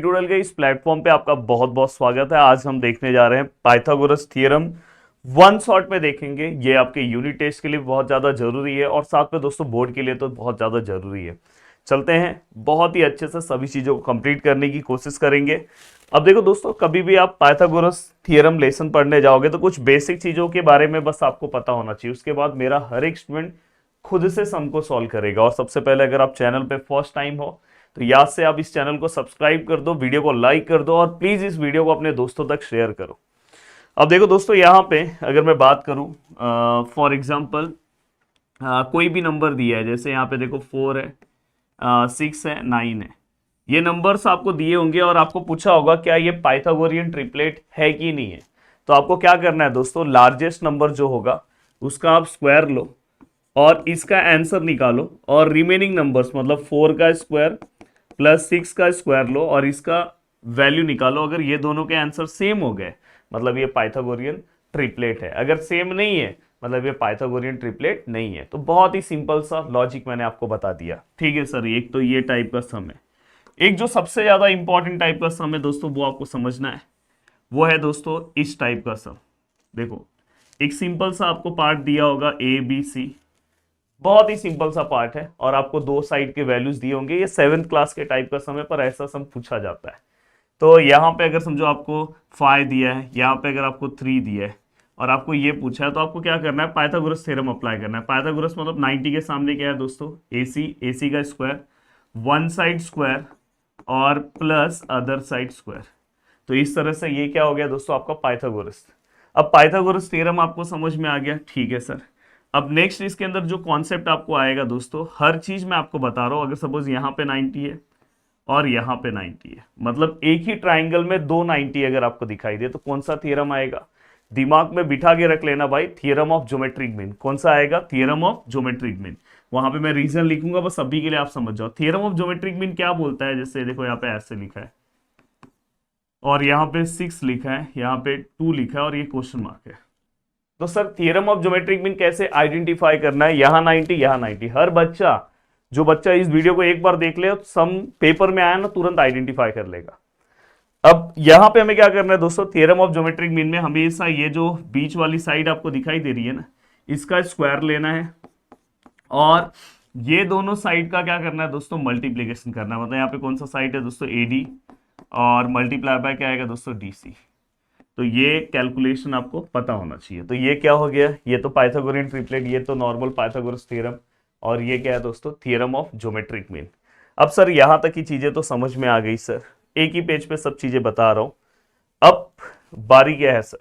Tutorial के इस platform पे आपका बहुत बहुत स्वागत है। आज हम देखने जा रहे हैं पाइथागोरस थ्योरम। वन शॉट में देखेंगे। ये आपके यूनिट टेस्ट के लिए बहुत ज़्यादा जरूरी है और साथ में दोस्तों बोर्ड के लिए तो बहुत ज़्यादा जरूरी है। चलते हैं, बहुत ही अच्छे से सभी चीज़ों को कंप्लीट करने की कोशिश करेंगे। अब देखो दोस्तों, कभी भी आप पाइथागोरस थ्योरम लेसन पढ़ने जाओगे तो कुछ बेसिक चीज़ों के बारे में बस आपको पता होना चाहिए। उसके बाद मेरा हर एक स्टूडेंट खुद से सम को सॉल्व करेगा। और सबसे पहले अगर आप चैनल पे फर्स्ट टाइम हो तो याद से आप इस चैनल को सब्सक्राइब कर दो, वीडियो को लाइक कर दो और प्लीज इस वीडियो को अपने दोस्तों तक शेयर करो। अब देखो दोस्तों, यहाँ पे अगर मैं बात करूं, फॉर एग्जांपल कोई भी नंबर दिया है, जैसे यहाँ पे देखो 4 है, 6 है, 9 है। ये नंबर्स आपको दिए होंगे और आपको पूछा होगा क्या ये पाइथागोरियन ट्रिपलेट है कि नहीं है। तो आपको क्या करना है दोस्तों, लार्जेस्ट नंबर जो होगा उसका आप स्क्वायर लो और इसका आंसर निकालो और रिमेनिंग नंबर्स मतलब 4 का स्क्वायर प्लस 6 का स्क्वायर लो और इसका वैल्यू निकालो। अगर ये दोनों के आंसर सेम हो गए मतलब ये पाइथागोरियन ट्रिपलेट है। अगर सेम नहीं है मतलब ये पाइथागोरियन ट्रिपलेट नहीं है। तो बहुत ही सिंपल सा लॉजिक मैंने आपको बता दिया। ठीक है सर, एक तो ये टाइप का सम है। एक जो सबसे ज्यादा इंपॉर्टेंट टाइप का सम है दोस्तों वो आपको समझना है, वो है दोस्तों इस टाइप का सम। देखो, एक सिंपल सा आपको पार्ट दिया होगा ABC, बहुत ही सिंपल सा पार्ट है और आपको दो साइड के वैल्यूज दिए होंगे। ये 7th क्लास के टाइप का समय पर ऐसा सम पूछा जाता है। तो यहाँ पे अगर समझो आपको 5 दिया है, यहाँ पे अगर आपको 3 दिया है और आपको ये पूछा है, तो आपको क्या करना है, पाइथागोरस थ्योरम अप्लाई करना है। पाइथागोरस मतलब 90 के सामने क्या है दोस्तों, AC का स्क्वायर, वन साइड स्क्वायर और प्लस अदर साइड स्क्वायर। तो इस तरह से ये क्या हो गया दोस्तों, आपका पाइथागोरस। अब पाइथागोरस थ्योरम आपको समझ में आ गया, ठीक है सर। अब नेक्स्ट इसके अंदर जो कॉन्सेप्ट आपको आएगा दोस्तों, हर चीज मैं आपको बता रहा हूं। अगर सपोज यहाँ पे 90 है और यहाँ पे 90 है, मतलब एक ही ट्राइंगल में दो 90 अगर आपको दिखाई दे तो कौन सा थ्योरम आएगा, दिमाग में बिठा के रख लेना भाई, थ्योरम ऑफ ज्योमेट्रिक मीन। कौन सा आएगा, थ्योरम ऑफ ज्योमेट्रिक मीन। वहां पे मैं रीजन लिखूंगा, बस अभी के लिए आप समझ जाओ थ्योरम ऑफ ज्योमेट्रिक मीन क्या बोलता है। जैसे देखो यहाँ पे ऐसे लिखा है और यहाँ पे 6 लिखा है, यहाँ पे 2 लिखा है और ये क्वेश्चन मार्क है। तो sir theorem of geometric mean कैसे आइडेंटिफाई करना है, यहाँ 90 यहाँ 90। हर बच्चा, जो बच्चा इस वीडियो को एक बार देख ले, सम पेपर में आया ना तुरंत आइडेंटिफाई कर लेगा। अब यहां पे हमें क्या करना है दोस्तों, थ्योरम ऑफ ज्योमेट्रिक मीन में हमेशा ये जो बीच वाली साइड आपको दिखाई दे रही है ना, इसका स्क्वायर लेना है और ये दोनों साइड का क्या करना है दोस्तों, मल्टीप्लीकेशन करना है। मतलब यहाँ पे कौन सा साइड है दोस्तों, AD और मल्टीप्लाई बाय क्या आएगा दोस्तों, DC। तो ये कैलकुलेशन आपको पता होना चाहिए। तो ये क्या हो गया, ये तो पाइथागोरियन ट्रिपलेट, ये तो नॉर्मल पाइथागोरस थ्योरम और ये क्या है दोस्तों, थ्योरम ऑफ ज्योमेट्रिक मीन। अब सर यहां तक की चीजें तो समझ में आ गई सर, एक ही पेज पे सब चीजें बता रहा हूं। अब बारी क्या है सर,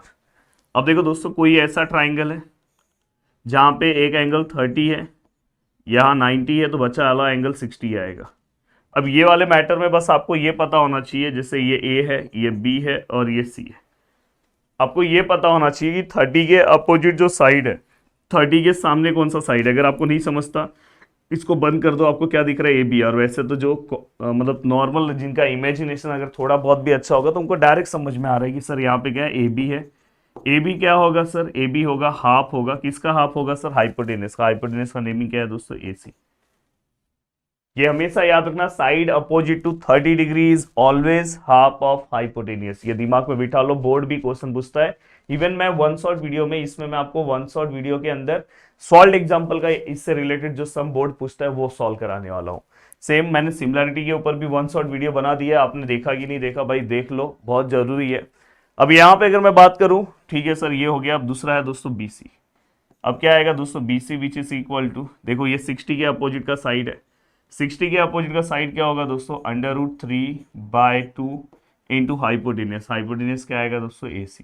अब देखो दोस्तों, कोई ऐसा ट्राइंगल है जहां पे एक एंगल 30 है, यहाँ 90 है, तो बचा वाला एंगल 60 आएगा। अब ये वाले मैटर में बस आपको ये पता होना चाहिए, जैसे ये A है, ये B है और ये C है। आपको ये पता होना चाहिए कि 30 के अपोजिट जो साइड है, 30 के सामने कौन सा साइड है। अगर आपको नहीं समझता, इसको बंद कर दो, आपको क्या दिख रहा है, AB। और वैसे तो जो मतलब नॉर्मल जिनका इमेजिनेशन अगर थोड़ा बहुत भी अच्छा होगा तो उनको डायरेक्ट समझ में आ रहा है कि सर यहाँ पे क्या है, AB है। AB क्या होगा सर, AB होगा हाफ, होगा किसका हाफ होगा सर, हाइपोटेनस का। हाइपोटेनस का नेमिंग क्या है दोस्तों, AC। ये हमेशा याद रखना, side opposite to 30 degree is always half of hypotenuse. ये दिमाग में बिठा लो, बोर्ड भी क्वेश्चन पूछता है। इवन मैं वन शॉट वीडियो में, इसमें मैं आपको वन शॉट वीडियो के अंदर सॉल्व एग्जांपल का इससे रिलेटेड जो सम बोर्ड पूछता है वो सॉल्व कराने वाला हूँ। सेम मैंने सिमिलरिटी के ऊपर भी वन शॉट वीडियो बना दिया, आपने देखा कि नहीं देखा भाई, देख लो, बहुत जरूरी है। अब यहाँ पे अगर मैं बात करूं, ठीक है सर, ये हो गया। अब दूसरा है दोस्तों BC। अब क्या आएगा दोस्तों, BC which is equal to, देखो ये 60 के अपोजिट का साइड है। 60 के अपोजिट का साइड क्या होगा दोस्तों, √3/2 इंटू हाइपोटेनियस। हाइपोटेनियस क्या आएगा दोस्तों, AC।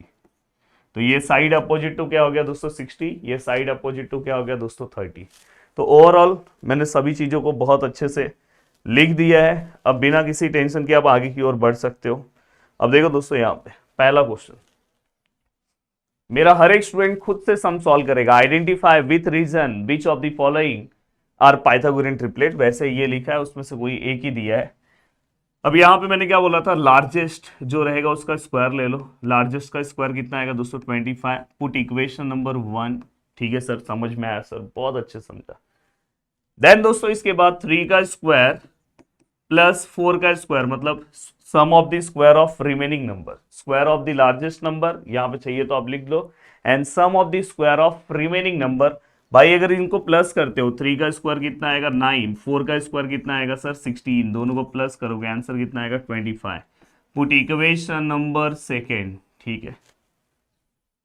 तो ये साइड अपोजिट टू क्या हो गया दोस्तों 60, ये साइड अपोजिट टू क्या हो गया दोस्तों 30। तो ओवरऑल मैंने सभी चीजों को बहुत अच्छे से लिख दिया है। अब बिना किसी टेंशन के आप आगे की ओर बढ़ सकते हो। अब देखो दोस्तों, यहाँ पे पहला क्वेश्चन मेरा हर एक स्टूडेंट खुद से सम सॉल्व करेगा। Identify with reason which of the following are Pythagorean triplet. वैसे ये लिखा है, उसमें से कोई एक ही दिया है। अब यहां पे मैंने क्या बोला था, लार्जेस्ट जो रहेगा उसका स्क्वायर ले लो। लार्जेस्ट का स्क्वायर कितना आएगा दोस्तों, 25। Put equation number 1। ठीक है सर, समझ में आया सर, बहुत अच्छे समझा। देन दोस्तों इसके बाद 3 का स्क्वायर प्लस 4 का स्क्वायर, मतलब sum of the square of remaining number, square of the largest number यहाँ पे चाहिए तो आप लिख लो, and sum of the square of remaining number. भाई अगर इनको प्लस करते हो, 3 का स्क्वायर कितना आएगा 9, 4 का स्क्वायर कितना आएगा सर 16, दोनों को प्लस करोगे आंसर कितना आएगा 25। पुट इक्वेशन नंबर सेकेंड, ठीक है।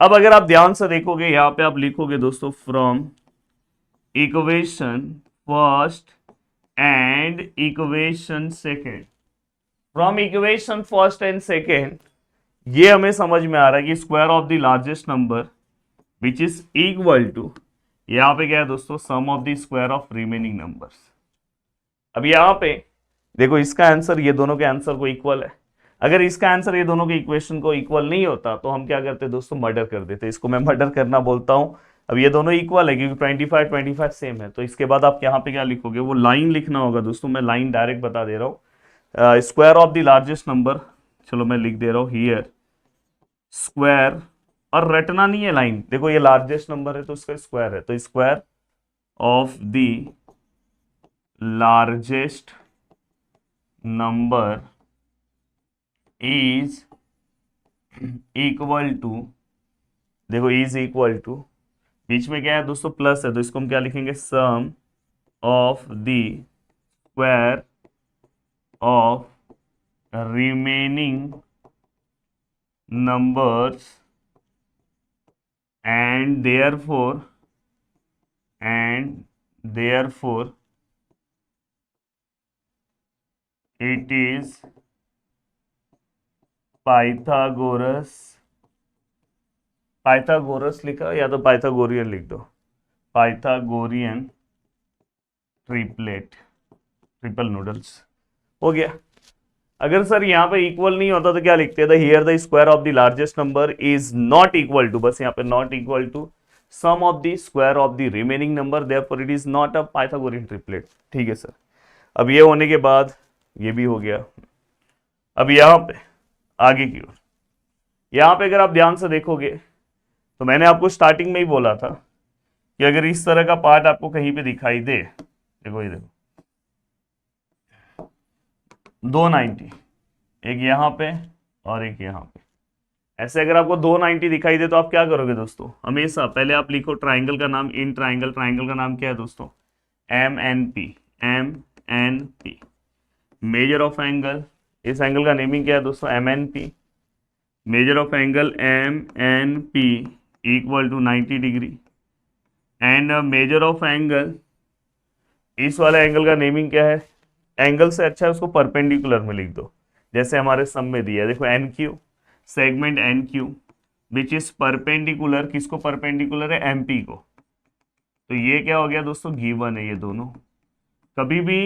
अब अगर आप ध्यान से देखोगे यहाँ पे आप लिखोगे दोस्तों from equation first and equation second. From equation first and second ये हमें समझ में आ रहा है कि square of the largest number which is equal to, यहाँ पे क्या है दोस्तों, sum of the square of remaining numbers. अब यहाँ पे देखो इसका आंसर ये दोनों के आंसर को इक्वल है। अगर इसका आंसर ये दोनों के इक्वेशन को इक्वल नहीं होता तो हम क्या करते दोस्तों, मर्डर कर देते। इसको मैं मर्डर करना बोलता हूँ। अब ये दोनों इक्वल है क्योंकि 25 25 सेम है, तो इसके बाद आप यहाँ पे क्या लिखोगे, वो लाइन लिखना होगा दोस्तों। मैं लाइन डायरेक्ट बता दे रहा हूँ, square of the largest number, चलो मैं लिख दे रहा हूँ हियर स्क्वायर, और रटना नहीं है लाइन। देखो ये लार्जेस्ट नंबर है तो इसका स्क्वायर है, तो square of the largest number is equal to, देखो इज इक्वल टू, बीच में क्या है दोस्तों प्लस है, तो इसको हम क्या लिखेंगे, sum of the square of remaining numbers and therefore it is Pythagoras लिखा या तो पाइथागोरियन लिख दो, पाइथागोरियन ट्रिपल नूडल्स हो गया। अगर सर यहाँ पे इक्वल नहीं होता तो क्या लिखते थे, here the square of the largest number is not equal to, बस यहाँ पे not equal to sum of the square of the remaining number, therefore it is not a Pythagorean triplet. ठीक है सर। अब ये होने के बाद ये भी हो गया। अब यहाँ पे आगे की ओर, यहाँ पे अगर आप ध्यान से देखोगे तो मैंने आपको स्टार्टिंग में ही बोला था कि अगर इस तरह का पार्ट आपको कहीं पे दिखाई दे, देखो ये देखो 290, एक यहाँ पे और एक यहाँ पे, ऐसे अगर आपको 290 दिखाई दे तो आप क्या करोगे दोस्तों, हमेशा पहले आप लिखो ट्राइंगल का नाम, इन ट्राइंगल, ट्राइंगल का नाम क्या है दोस्तों, MNP, MNP। Measure of angle, इस एंगल का नेमिंग क्या है दोस्तों, MNP। Measure of angle MNP equal to 90 degree, and measure of angle, इस वाले एंगल का नेमिंग क्या है, एंगल से अच्छा है उसको परपेंडिकुलर में लिख दो, जैसे हमारे सम में दिया है देखो NQ, segment NQ which is perpendicular, किसको परपेंडिकुलर है, MP को। तो ये क्या हो गया दोस्तों, गिवन है ये दोनों। कभी भी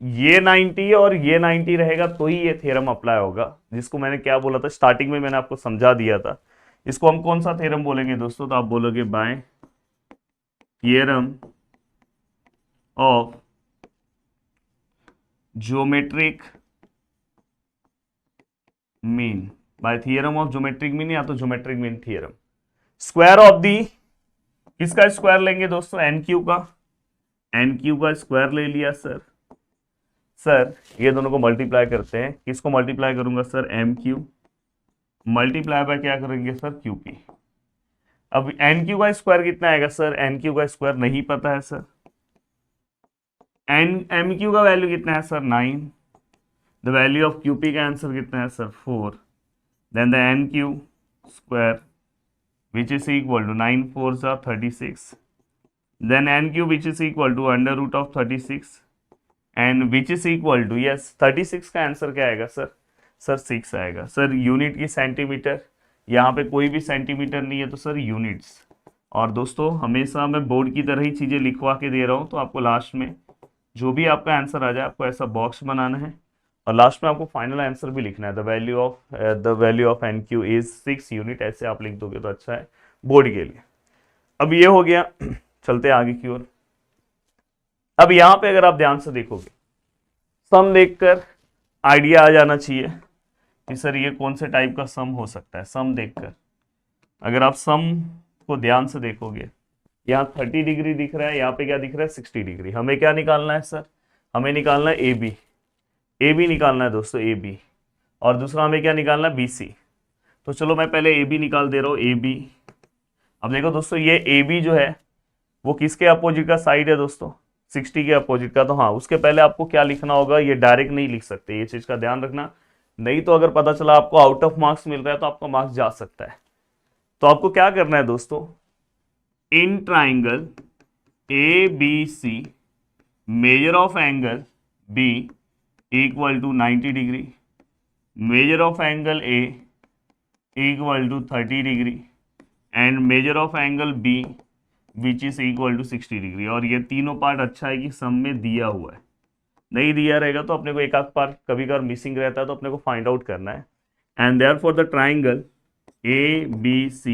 ये 90 और ये 90 रहेगा तो ही ये थ्योरम अप्लाई होगा, जिसको मैंने क्या बोला था स्टार्टिंग में, मैंने आपको समझा दिया था। इसको हम कौन सा थ्योरम बोलेंगे दोस्तों, तो आप बोलोगे bye theorem of geometric mean, bye theorem of geometric mean या तो geometric mean theorem. Square of the, किसका स्क्वायर लेंगे दोस्तों, NQ का, NQ का स्क्वायर ले लिया सर ये दोनों को मल्टीप्लाई करते हैं, किसको मल्टीप्लाई करूंगा सर, MQ मल्टीप्लाई बाय क्या करेंगे सर, QP। अब NQ का स्क्वायर कितना आएगा सर, NQ का स्क्वायर नहीं पता है सर, MQ का वैल्यू कितना है sir 9, the value of QP का आंसर कितना है sir 4, then the NQ square which is equal to 9 4 36, then NQ which is equal to under root of 36 and which is equal to, yes 36 का answer क्या आएगा sir 6 आएगा। Sir unit की centimetre, यहाँ पे कोई भी सेंटीमीटर नहीं है तो सर यूनिट्स। और दोस्तों हमेशा मैं बोर्ड की तरह ही चीज़ें लिखवा के दे रहा हूँ, तो आपको लास्ट में जो भी आपका आंसर आ जाए आपको ऐसा बॉक्स बनाना है और लास्ट में आपको फाइनल आंसर भी लिखना है, the value of NQ is 6 unit, ऐसे आप लिख दोगे तो अच्छा है बोर्ड के लिए। अब ये हो गया, चलते हैं आगे की ओर। अब यहाँ पे अगर आप ध्यान से देखोगे, सम देखकर आइडिया आ जाना चाहिए कि सर ये कौन से टाइप का सम हो सकता है। सम देखकर अगर आप सम को ध्यान से देखोगे, यहाँ 30 डिग्री दिख रहा है, यहाँ पे क्या दिख रहा है 60 डिग्री। हमें क्या निकालना है सर, हमें निकालना है AB निकालना है दोस्तों AB। और दूसरा हमें क्या निकालना है, BC। तो चलो मैं पहले AB निकाल दे रहा हूँ, AB। अब देखो दोस्तों ये AB जो है वो किसके अपोजिट का साइड है दोस्तों, 60 के अपोजिट का। तो हाँ, उसके पहले आपको क्या लिखना होगा, ये डायरेक्ट नहीं लिख सकते, ये चीज का ध्यान रखना, नहीं तो अगर पता चला आपको आउट ऑफ मार्क्स मिल रहा है तो आपका मार्क्स जा सकता है। तो आपको क्या करना है दोस्तों, in triangle ABC measure of angle B equal to 90 degree, measure of angle A equal to 30 degree and measure of angle B which is equal to 60 degree. और ये तीनों पार्ट अच्छा है कि सम में दिया हुआ है, नहीं दिया रहेगा तो अपने को एक आध पार्ट कभी कभार मिसिंग रहता है, तो अपने को फाइंड आउट करना है। And therefore the triangle ABC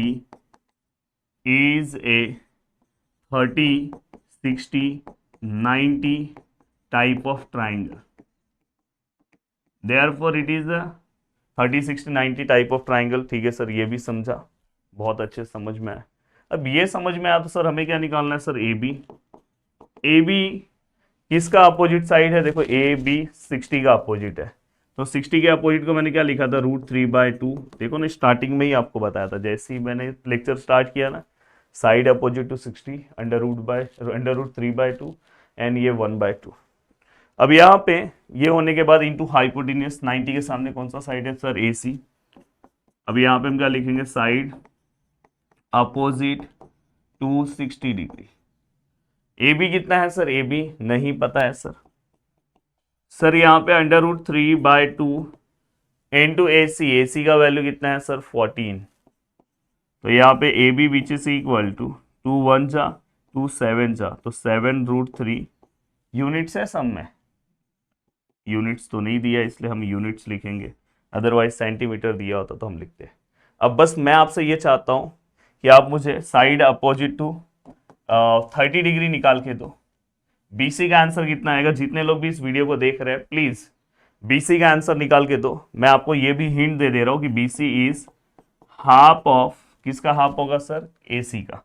is a 30, 60, 90 type of triangle. Therefore it is a 30, 60, 90 type of triangle. ठीक है सर, ये भी समझा, बहुत अच्छे समझ में आया। अब ये समझ में आया तो सर हमें क्या निकालना है सर, AB। AB किसका अपोजिट साइड है, देखो AB 60 का अपोजिट है, तो 60 के अपोजिट को मैंने क्या लिखा था, √3/2। देखो ना, स्टार्टिंग में ही आपको बताया था, जैसे ही मैंने लेक्चर स्टार्ट किया ना, साइड अपोजिट टू 60 √3/2 एंड ये 1/2। अब यहाँ पे ये होने के बाद इंटू हाइपोटेन्यूस, 90 के सामने कौन सा साइड है सर, AC। अब यहाँ पे हम क्या लिखेंगे, side opposite to 60 degree. AB कितना है सर, AB नहीं पता है सर यहाँ पे √3/2 इंटू AC का वैल्यू कितना है सर, 14। तो यहाँ पे AB which is equal to 2 1 जा 2 7 जा, तो 7√3 यूनिट्स है सम में, यूनिट्स तो नहीं दिया इसलिए हम यूनिट्स लिखेंगे, अदरवाइज सेंटीमीटर दिया होता तो हम लिखते। अब बस मैं आपसे ये चाहता हूँ कि आप मुझे साइड अपोजिट टू 30 डिग्री निकाल के दो। BC का आंसर कितना आएगा, जितने लोग भी इस वीडियो को देख रहे हैं प्लीज BC का आंसर निकाल के दो। मैं आपको ये भी हिंट दे रहा हूँ कि BC इज हाफ ऑफ, किसका हाफ होगा सर, AC का।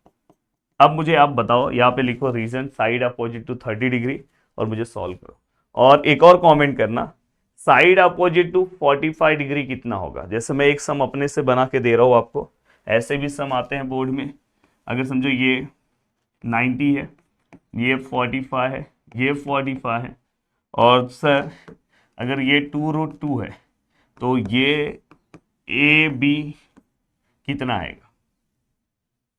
अब मुझे आप बताओ, यहाँ पे लिखो reason side opposite to 30 degree और मुझे सॉल्व करो। और एक और कमेंट करना, साइड अपोजिट टू 45 डिग्री कितना होगा। जैसे मैं एक सम अपने से बना के दे रहा हूँ आपको, ऐसे भी सम आते हैं बोर्ड में। अगर समझो ये 90 है, ये 45 है, ये 45 है, और सर अगर ये 2√2 है तो ये AB कितना आएगा।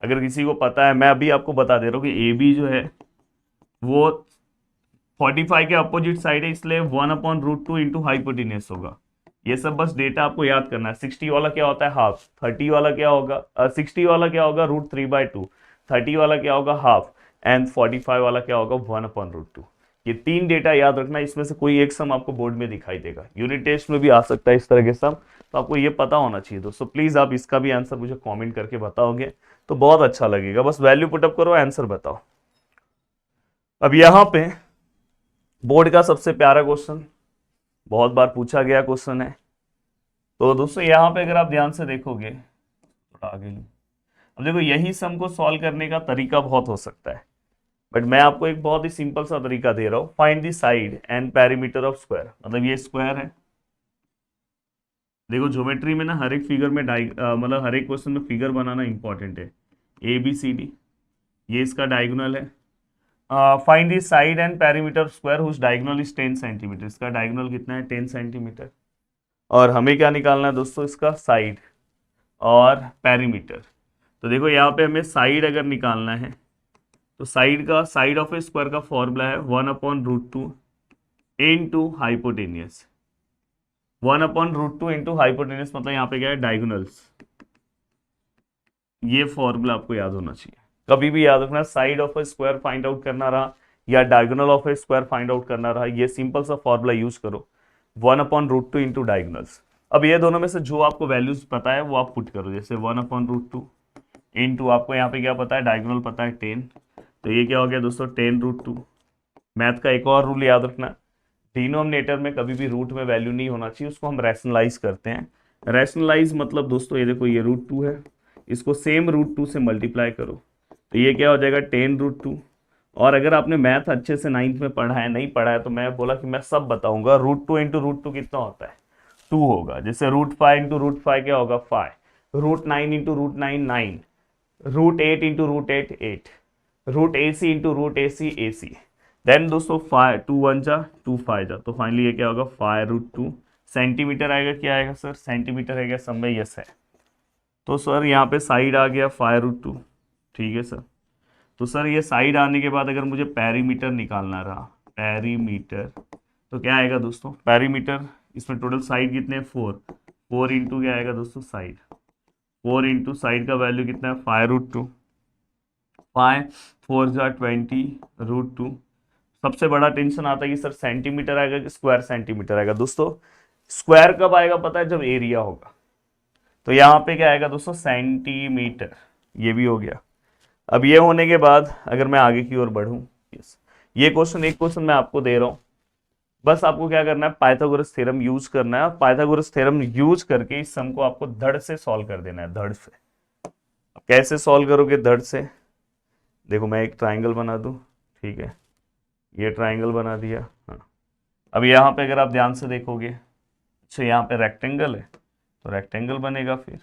अगर किसी को पता है, मैं अभी आपको बता दे रहा हूँ कि AB जो है वो 45 के अपोजिट साइड है, इसलिए 1/√2 इंटू हाइपोटेन्यूस होगा। ये सब बस डेटा आपको याद करना है। 60 वाला क्या होता है, हाफ। 30 वाला क्या होगा, 60 वाला क्या होगा, √3/2। 30 वाला क्या होगा, हाफ। एंड 45 वाला क्या होगा, 1/√2। ये तीन डेटा याद रखना, इसमें से कोई एक सम आपको बोर्ड में दिखाई देगा, यूनिट टेस्ट में भी आ सकता है इस तरह के सम, तो आपको ये पता होना चाहिए दोस्तों। प्लीज आप इसका भी आंसर मुझे कमेंट करके बताओगे तो बहुत अच्छा लगेगा। बस वैल्यू पुटअप करो, आंसर बताओ। अब यहाँ पे बोर्ड का सबसे प्यारा क्वेश्चन, बहुत बार पूछा गया क्वेश्चन है। तो दोस्तों यहाँ पे अगर आप ध्यान से देखोगे, थोड़ा आगे लो, अब देखो यही सम को सॉल्व करने का तरीका बहुत हो सकता है, बट मैं आपको एक बहुत ही सिंपल सा तरीका दे रहा हूँ। Find the side and perimeter of square. मतलब ये स्क्वायर है, देखो ज्योमेट्री में ना हर एक फिगर में मतलब हर एक क्वेश्चन में फिगर बनाना इंपॉर्टेंट है। ABCD, ये इसका डायगोनल है। Find the side and perimeter square whose diagonal is 10 centimetre. इसका डायगोनल कितना है, 10 सेंटीमीटर। और हमें क्या निकालना है दोस्तों, इसका साइड और पेरीमीटर। तो देखो यहाँ पे हमें साइड अगर निकालना है तो साइड ऑफ ए स्क्वायर का फॉर्मूला है 1/√2 इंटू हाइपोटेनियस। 1/√2 इंटू हाइपोटेनियस मतलब यहाँ पे क्या है, डायगोनल्स। ये फॉर्मूला आपको याद होना चाहिए, कभी भी याद रखना। Side of A square find out करना रहा या diagonal of A square find out करना रहा, ये सिंपल सा फॉर्मूला यूज करो, 1/√2 इंटू डायगोनल्स। अब ये दोनों में से जो आपको वैल्यूज पता है वो आप पुट करो। जैसे 1/√2 इंटू आपको यहाँ पे क्या पता है, डायगोनल पता है 10, तो ये क्या हो गया दोस्तों, 10√2। मैथ का एक और रूल याद रखना, डिनोमिनेटर में कभी भी रूट में वैल्यू नहीं होना चाहिए, उसको हम रैशनलाइज करते हैं। रैशनलाइज मतलब दोस्तों ये देखो, ये √2 है, इसको सेम √2 से मल्टीप्लाई करो, तो ये क्या हो जाएगा, 10√2। और अगर आपने मैथ अच्छे से 9th में पढ़ा है, नहीं पढ़ा है तो मैं बोला कि मैं सब बताऊंगा। √2 इंटू √2 कितना होता है, 2 होगा। जैसे √5 इंटू √5 क्या होगा 5, √9 into √9 9, √8 into √8 8, √AC into √AC AC। Then दोस्तों 5 2 1 जा 2 5 जा, तो फाइनली ये क्या होगा 5√2 सेंटीमीटर आएगा। क्या आएगा सर सेंटीमीटर है क्या सब में, यस है। तो सर यहाँ पे साइड आ गया 5√2, ठीक है सर। तो सर ये साइड आने के बाद अगर मुझे पेरीमीटर निकालना रहा, पेरीमीटर, तो क्या आएगा दोस्तों पेरीमीटर, इसमें टोटल साइड कितने हैं 4, 4 इंटू क्या आएगा दोस्तों साइड, 4 इंटू साइड का वैल्यू कितना है 5√2, 5 4 जा 20√2। सबसे बड़ा टेंशन आता है कि सर सेंटीमीटर आएगा कि स्क्वायर सेंटीमीटर आएगा। दोस्तों स्क्वायर कब आएगा पता है, जब एरिया होगा। तो यहाँ पे क्या आएगा दोस्तों सेंटीमीटर, ये भी हो गया। अब ये होने के बाद अगर मैं आगे की ओर बढ़ूं, यस, ये क्वेश्चन एक क्वेश्चन मैं आपको दे रहा हूं, बस आपको क्या करना है पाइथागोरस थ्योरम यूज करना है, और पाइथागोरस थ्योरम यूज करके इस सम को आपको धड़ से सॉल्व कर देना है, धड़ से। अब कैसे सॉल्व करोगे धड़ से, देखो मैं एक ट्राइंगल बना दूं, ठीक है, ये ट्राइंगल बना दिया। हाँ, अब यहाँ पे अगर आप ध्यान से देखोगे, अच्छा यहाँ पे रेक्टेंगल है तो रेक्टेंगल बनेगा, फिर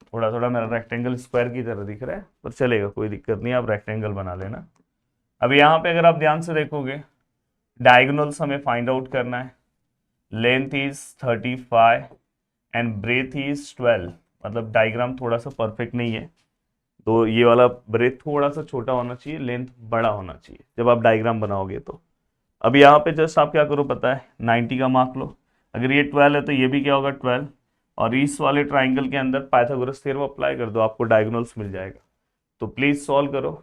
थोड़ा थोड़ा मेरा रेक्टेंगल स्क्वायर की तरह दिख रहा है पर चलेगा, कोई दिक्कत नहीं, आप रेक्टेंगल बना लेना। अब यहाँ पे अगर आप ध्यान से देखोगे डायगोनल्स हमें फाइंड आउट करना है, length is 35 and breadth is 12, मतलब डायग्राम थोड़ा सा परफेक्ट नहीं है, तो ये वाला ब्रेथ थोड़ा सा छोटा होना चाहिए, लेंथ बड़ा होना चाहिए जब आप डायग्राम बनाओगे तो। अब यहाँ पे जस्ट आप क्या करो पता है 90 का मार्क लो, अगर ये 12 है तो ये भी क्या होगा 12, और इस वाले ट्राइंगल के अंदर पाइथागोरस थ्योरम अप्लाई कर दो, आपको डायगोनल्स मिल जाएगा। तो प्लीज सॉल्व करो।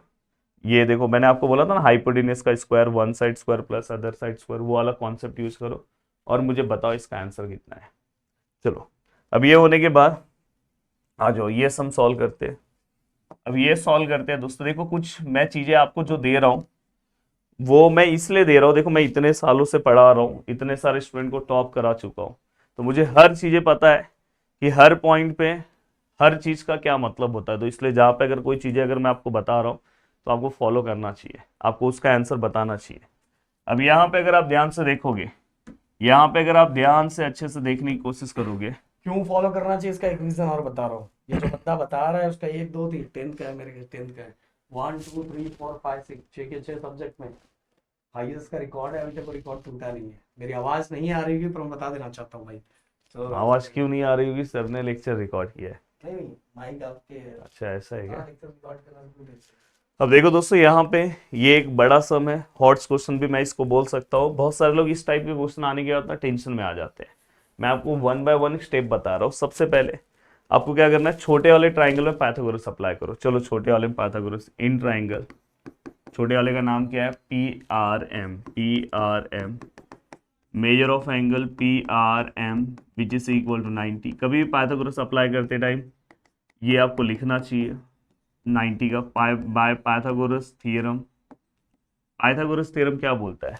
ये देखो मैंने आपको बोला था ना हाइपोटेन्यूज का square, one side square plus other side square, वो वाला कॉन्सेप्ट यूज करो और मुझे बताओ इसका आंसर कितना है। चलो अब ये होने के बाद आ जाओ ये सम सॉल्व करते हैं। अब ये सॉल्व करते हैं दोस्तों, देखो कुछ मैं चीजें आपको जो दे रहा हूँ वो मैं इसलिए दे रहा हूँ, देखो मैं इतने सालों से पढ़ा रहा हूँ, इतने सारे स्टूडेंट को टॉप करा चुका हूँ, तो मुझे हर चीजें पता है कि हर पॉइंट पे हर चीज का क्या मतलब होता है। तो इसलिए जहाँ पे अगर कोई चीजें अगर मैं आपको बता रहा हूँ तो आपको फॉलो करना चाहिए, आपको उसका आंसर बताना चाहिए। अब यहाँ पे अगर आप ध्यान से देखोगे, यहाँ पे अगर आप ध्यान से अच्छे से देखने की कोशिश करोगे, क्यों फॉलो करना चाहिए इसका एक रीजन और बता रहा हूँ। ये जो बंदा बता रहा है उसका 1 2 3 10th का है, मेरे 10th का है, 1 2 3 4 5 6 6 के 6 सब्जेक्ट में हाईएस्ट का रिकॉर्ड है, अभी तक वो रिकॉर्ड टूटा नहीं है। मेरी आवाज नहीं आ रही होगी पर मैं बता देना चाहता हूँ भाई। तो आवाज क्यों नहीं आ रही होगी, सर ने लेक्चर रिकॉर्ड किया है। नहीं माइक आपके, अच्छा ऐसा है क्या। हाँ लेक्चर रिकॉर्ड करना जरूरी है। अब देखो दोस्तों यहाँ पे ये एक बड़ा सम है, हॉट्स क्वेश्चन भी मैं इसको बोल सकता हूँ। बहुत सारे लोग इस टाइप के क्वेश्चन आने के बाद ना टेंशन में आ जाते हैं। मैं आपको 1 बाय 1 स्टेप बता रहा हूँ। सबसे पहले आपको क्या करना है, छोटे वाले ट्राइंगल में पाइथागोरस अप्लाई करो। चलो छोटे वाले में पाइथागोरस इन ट्राइंगल, छोटे वाले का नाम क्या है PRM, PRM measure of angle PRM which is equal to 90। कभी भी पाइथागोरस अप्लाई करते टाइम ये आपको लिखना चाहिए 90 का by Pythagoras theorem. Pythagoras theorem क्या बोलता है,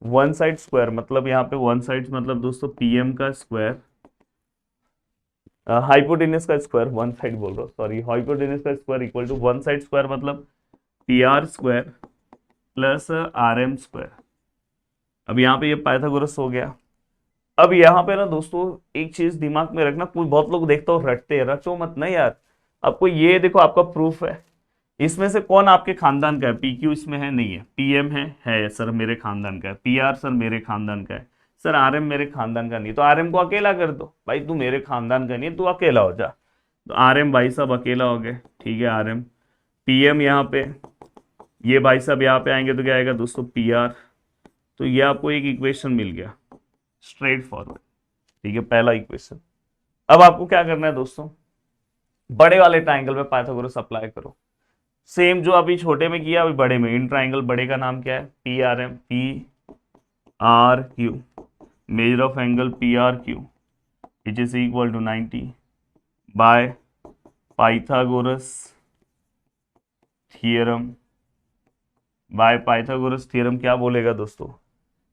वन साइड स्क्वायर, मतलब यहाँ पे वन साइड मतलब दोस्तों PM का स्क्वायर, हाइपोटेनस का स्क्वायर, वन साइड बोल रहा हूँ सॉरी, हाइपोटेनस का square equal to one side square मतलब PR square plus RM square. अब यहाँ पे ये पाइथागोरस हो गया। अब यहाँ पे ना दोस्तों एक चीज दिमाग में रखना, कोई बहुत लोग देखता हो रटते हैं, रटो मत ना यार। आपको ये देखो आपका प्रूफ है, इसमें से कौन आपके खानदान का है, PQ इसमें है नहीं है, PM है सर मेरे खानदान का है, PR सर मेरे खानदान का है, सर RM मेरे खानदान का नहीं, तो RM को अकेला कर दो भाई, तू मेरे खानदान का नहीं है तू अकेला हो जा। तो RM भाई साहब अकेला हो गए, ठीक है RM, PM यहाँ पे, ये भाई साहब यहाँ पे आएंगे तो क्या आएगा दोस्तों PR। तो ये आपको एक इक्वेशन मिल गया स्ट्रेट फॉरवर्ड, ठीक है पहला इक्वेशन। अब आपको क्या करना है दोस्तों, बड़े वाले ट्राइंगल में पाइथागोरस अप्लाई करो, सेम जो अभी छोटे में किया अभी बड़े में। इन ट्राइंगल बड़े का नाम क्या है PRM, PRQ measure of angle PRQ which is equal to 90 by Pythagoras theorem. By Pythagoras theorem क्या बोलेगा दोस्तों,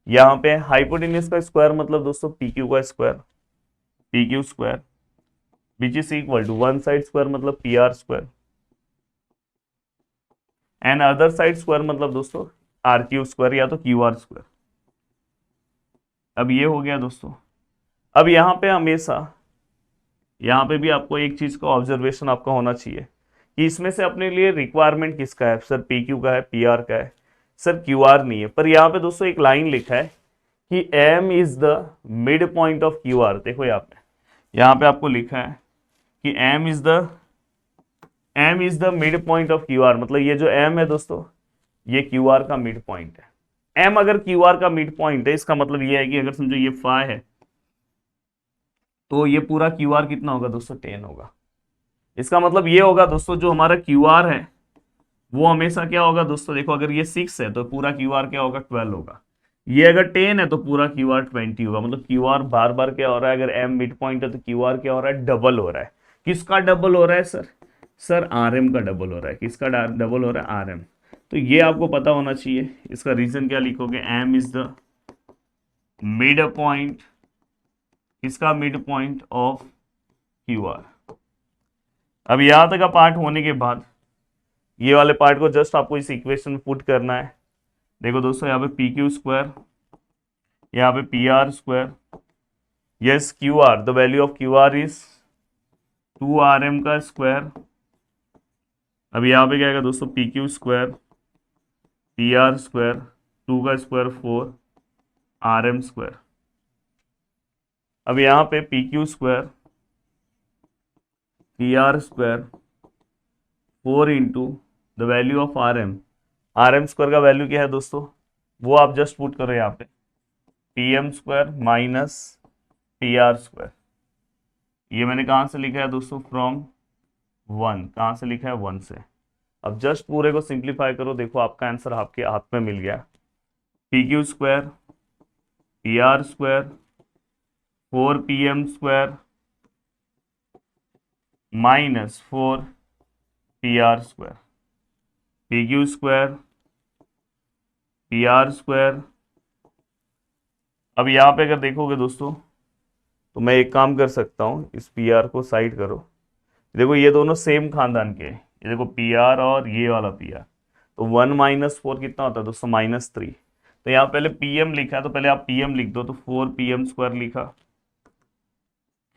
यहाँ पे हाइपोटेन्यूज का स्क्वायर मतलब दोस्तों PQ का square, PQ square which is equal to one side square मतलब PR square and other side square मतलब दोस्तों RQ स्क्वायर या तो QR स्क्वायर। अब ये हो गया दोस्तों। अब यहाँ पे हमेशा, यहाँ पे भी आपको एक चीज का ऑब्जर्वेशन आपका होना चाहिए कि इसमें से अपने लिए रिक्वायरमेंट किसका है सर, पी क्यू का है, पी आर का है सर, क्यू आर नहीं है। पर यहाँ पे दोस्तों एक लाइन लिखा है कि M is the mid point of Q R. देखो यहाँ पे आपको लिखा है कि M is the mid point of Q R, मतलब ये जो एम है दोस्तों ये क्यू आर का मिड पॉइंट है। एम अगर क्यू आर का मिड पॉइंट है, इसका मतलब ये है कि अगर समझो ये फाई है तो ये पूरा क्यू आर कितना होगा दोस्तों, 10 होगा। इसका मतलब ये होगा दोस्तों जो हमारा क्यू आर है वो हमेशा क्या होगा दोस्तों, देखो अगर ये 6 है तो पूरा क्यू आर क्या होगा, 12 होगा। ये अगर 10 है तो पूरा क्यू आर 20 होगा। मतलब क्यू आर बार बार क्या हो रहा है, अगर एम मिड पॉइंट है तो क्यू आर क्या हो रहा है, डबल हो रहा है। किसका डबल हो रहा है सर, सर आर एम का डबल हो रहा है। किसका डबल हो रहा है, आर एम। तो ये आपको पता होना चाहिए। इसका रीजन क्या लिखोगे, M is the mid point, इसका mid point of Q R. अब यहां तक का पार्ट होने के बाद ये वाले पार्ट को जस्ट आपको इस इक्वेशन में पुट करना है। देखो दोस्तों यहाँ पे पी क्यू स्क्वायर, यहाँ पे P R square, yes Q R, the value of Q R is 2 R M का स्क्वायर। अब यहाँ पे क्या आएगा दोस्तों, P Q square, P R square, 2 का स्क्वायर 4 आर एम स्क्वायर। अब यहाँ पे P Q square, P R square 4 into the value of R M square का वैल्यू क्या है दोस्तों, वो आप जस्ट पुट करो यहाँ पे, P M square minus P R square. ये मैंने कहाँ से लिखा है दोस्तों, फ्रॉम 1। कहाँ से लिखा है, 1 से। अब जस्ट पूरे को सिंप्लीफाई करो, देखो आपका आंसर आपके हाथ में मिल गया। P Q square, P R square, 4 P M square minus 4 P R square, P Q square, P R square. अब यहाँ पे अगर देखोगे दोस्तों तो मैं एक काम कर सकता हूँ, इस पी आर को साइड करो। देखो ये दोनों सेम खानदान के हैं, ये देखो पी आर और ये वाला पी आर। तो 1 माइनस 4 कितना होता है दोस्तों, -3। तो यहाँ पहले पी एम लिखा है तो पहले आप पी एम लिख दो, तो 4 पी एम स्क्वायर लिखा,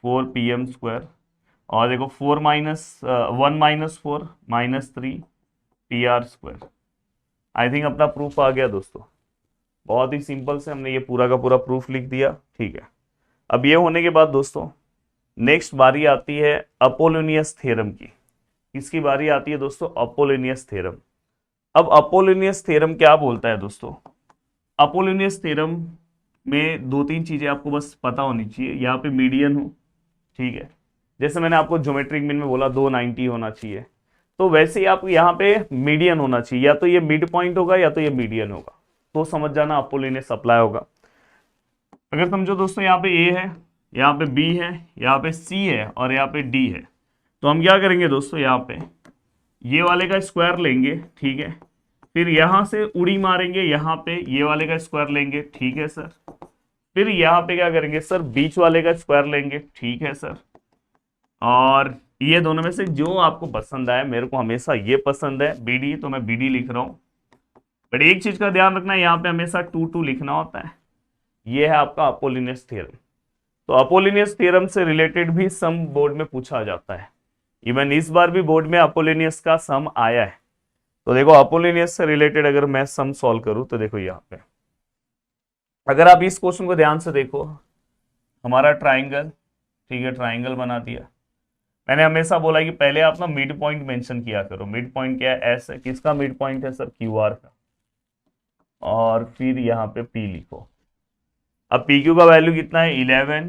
4 पी एम स्क्वायर। और देखो 4 minus 1 minus 4 -3 P R square. I think अपना प्रूफ आ गया दोस्तों। बहुत ही सिंपल से हमने ये पूरा का पूरा प्रूफ लिख दिया, ठीक है। अब ये होने के बाद दोस्तों नेक्स्ट बारी आती है अपोलोनियस थ्योरम की। किसकी बारी आती है दोस्तों, अपोलोनियस थ्योरम। अब अपोलोनियस थ्योरम क्या बोलता है दोस्तों, अपोलोनियस थ्योरम में 2-3 चीजें आपको बस पता होनी चाहिए। यहाँ पे मीडियन हो, ठीक है, जैसे मैंने आपको ज्योमेट्रिक मीन में बोला 290 होना चाहिए, तो वैसे ही आपको यहाँ पे मीडियन होना चाहिए। या तो ये मिड पॉइंट होगा या तो ये मीडियन होगा, तो समझ जाना अपोलोनियस अप्लाई होगा। अगर समझो दोस्तों यहाँ पे ए है, यहाँ पे बी है, यहाँ पे सी है और यहाँ पे डी है, तो हम क्या करेंगे दोस्तों, यहाँ पे ये वाले का स्क्वायर लेंगे, ठीक है। फिर यहाँ से उड़ी मारेंगे, यहाँ पे ये वाले का स्क्वायर लेंगे, ठीक है सर। फिर यहाँ पे क्या करेंगे सर, बीच वाले का स्क्वायर लेंगे, ठीक है सर। और ये दोनों में से जो आपको पसंद आए, मेरे को हमेशा ये पसंद है बीडी, तो मैं बीडी लिख रहा हूँ। बट एक चीज का ध्यान रखना है, यहाँ पे हमेशा 2 लिखना होता है। ये है आपका अपोलोनियस थ्योरम। तो अपोलोनियस थ्योरम से रिलेटेड भी सम बोर्ड में पूछा जाता है। इवन इस बार भी बोर्ड में अपोलोनियस का सम आया है। तो देखो अपोलोनियस से रिलेटेड अगर मैं सम सॉल्व करूं तो देखो यहाँ पे अगर आप इस क्वेश्चन को ध्यान से देखो, हमारा ट्राइंगल, ठीक है, ट्राइंगल बना दिया। मैंने हमेशा बोला कि पहले आप ना मिड पॉइंट मेंशन किया करो। मिड पॉइंट क्या है, एस है। किसका मिड पॉइंट है सर, क्यू आर का। और फिर यहाँ पे पी लिखो। अब पी क्यू का वैल्यू कितना है, 11।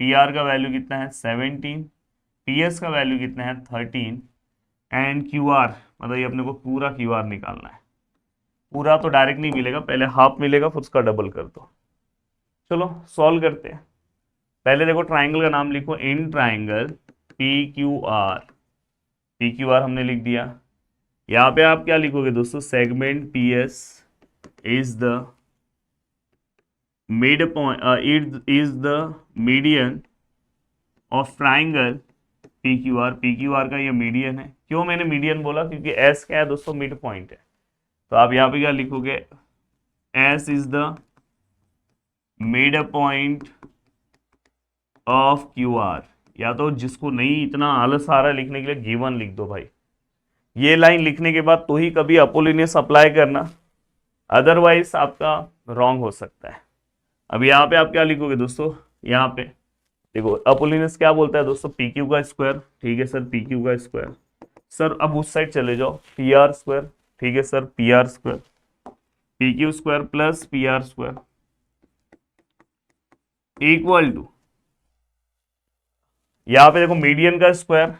पी आर का वैल्यू कितना है, 17। पी एस का वैल्यू कितना है, 13। एंड क्यू आर, मतलब ये अपने को पूरा क्यू आर निकालना है। पूरा तो डायरेक्ट नहीं मिलेगा, पहले हाफ मिलेगा, फिर उसका डबल कर दो। चलो सॉल्व करते हैं। पहले देखो ट्राइंगल का नाम लिखो, in triangle P Q R. P Q R हमने लिख दिया। यहाँ पे आप क्या लिखोगे दोस्तों, segment P S is the mid point, is the median of triangle P Q R. P Q R का ये मीडियन है। क्यों मैंने मीडियन बोला, क्योंकि एस क्या है दोस्तों, मिड पॉइंट है। तो आप यहाँ पे क्या लिखोगे, S is the made a point of Q are, या तो जिसको नहीं इतना आलस आ रहा है लिखने के लिए गिवन लिख दो भाई। ये लाइन लिखने के बाद तो ही कभी अपोलिनियस अप्लाई करना, अदरवाइज आपका रॉन्ग हो सकता है। अब यहाँ पे आप क्या लिखोगे दोस्तों, यहाँ पे देखो अपोलिनियस क्या बोलता है दोस्तों, पी क्यू का स्क्वायर, ठीक है सर, पी क्यू का स्क्वायर। सर अब उस साइड चले जाओ, पी आर स्क्वायर, ठीक है sir, P R square, P Q square plus P R square equal to, यहाँ पे देखो मीडियन का स्क्वायर,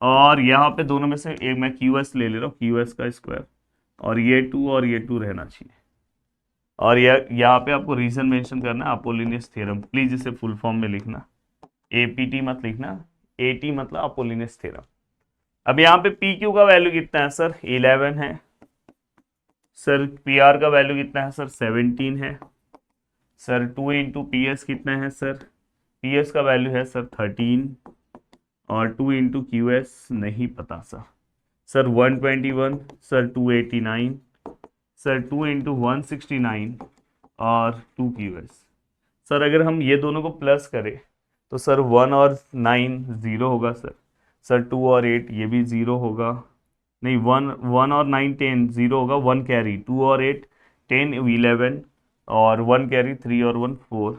और यहाँ पे दोनों में से एक मैं क्यू एस ले रहा हूँ, क्यू एस का स्क्वायर, और ये 2 रहना चाहिए। और यहाँ पे आपको रीजन मेंशन करना है, अपोलिनियस थ्योरम, प्लीज इसे फुल फॉर्म में लिखना, एपीटी मत लिखना, एटी मतलब अपोलिनियस थ्योरम। अब यहाँ पे पी क्यू का वैल्यू कितना है सर, 11 है सर, पी आर का वैल्यू कितना है सर, 17 है सर, 2 इंटू पी एस कितना है सर, पी एस का वैल्यू है सर 13, और 2 इंटू क्यू एस नहीं पता सर 121 सर, 289 सर, 2 इंटू 169 और 2 क्यू एस। सर अगर हम ये दोनों को प्लस करें तो सर 1 और 9 0 होगा सर 2 और 8 ये भी 0 होगा, नहीं 1 और 9 10 0 होगा, 1 कैरी, 2 और 8 10 11, और 1 कैरी 3 और 1 4।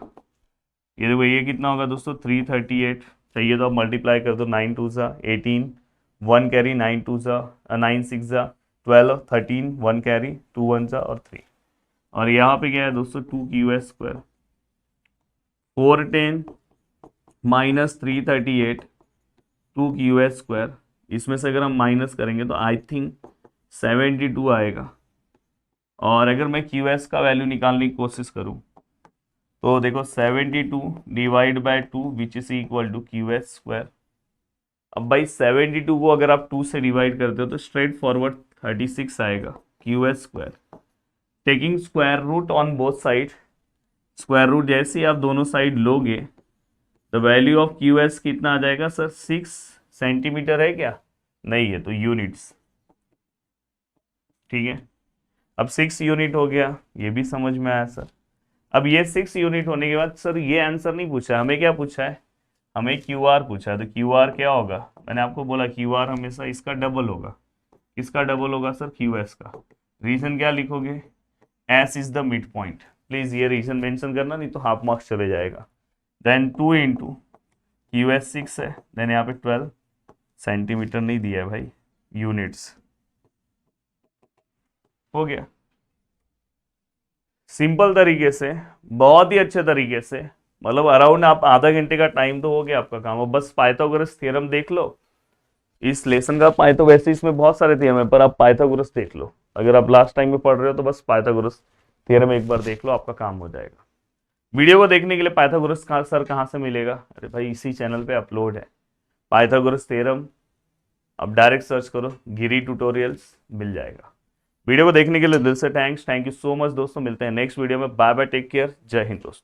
ये देखो ये कितना होगा दोस्तों, 338 चाहिए तो आप मल्टीप्लाई कर दो, 9 2 सा 18, 1 कैरी 9 2 सा 9 6 सा 12, 13, 1 कैरी 2 1 सा और 3, और यहाँ पे क्या है दोस्तों 2 Q S square, 410 minus 338 2 Q S square, इसमें से अगर हम माइनस करेंगे तो आई थिंक 72 आएगा। और अगर मैं क्यू एस का वैल्यू निकालने की कोशिश करूँ तो देखो 72 divide by 2 which is equal to Q S square. अब भाई 72 को अगर आप 2 से डिवाइड करते हो तो स्ट्रेट फॉरवर्ड 36 आएगा Q S square, taking square root on both side. Square root जैसे ही आप दोनों साइड लोगे the value of Q S कितना आ जाएगा सर, 6 सेंटीमीटर है क्या, नहीं है तो यूनिट्स, ठीक है। अब 6 यूनिट हो गया, ये भी समझ में आया सर। अब ये 6 यूनिट होने के बाद सर ये आंसर नहीं पूछा, हमें क्या पूछा है, हमें क्यू आर पूछा है। तो क्यू आर क्या होगा, मैंने आपको बोला क्यू आर हमेशा इसका डबल होगा, इसका डबल होगा सर क्यू एस का। रीजन क्या लिखोगे, S is the mid point, please ये रीजन मेंशन करना नहीं तो हाफ मार्क्स चले जाएगा। देन 2 इंटू क्यू एस 6 है, देन यहाँ पे 12 सेंटीमीटर नहीं दिया है भाई, यूनिट्स हो गया। सिंपल तरीके से, बहुत ही अच्छे तरीके से, मतलब अराउंड आप आधा घंटे का टाइम तो हो गया आपका काम। अब बस पाइथागोरस थ्योरम देख लो, इस लेसन का पाइथो, वैसे इसमें बहुत सारे थ्योरम है पर आप पाइथागोरस देख लो, अगर आप लास्ट टाइम में पढ़ रहे हो तो बस पाइथागोरस थ्योरम एक बार देख लो, आपका काम हो जाएगा। वीडियो को देखने के लिए पाइथागोरस सर कहाँ से मिलेगा, अरे भाई इसी चैनल पे अपलोड है पाइथागोरस थ्योरम, अब डायरेक्ट सर्च करो गिरी ट्यूटोरियल्स, मिल जाएगा। वीडियो को देखने के लिए दिल से थैंक यू सो मच दोस्तों, मिलते हैं नेक्स्ट वीडियो में, बाय बाय, टेक केयर, जय हिंद दोस्तों।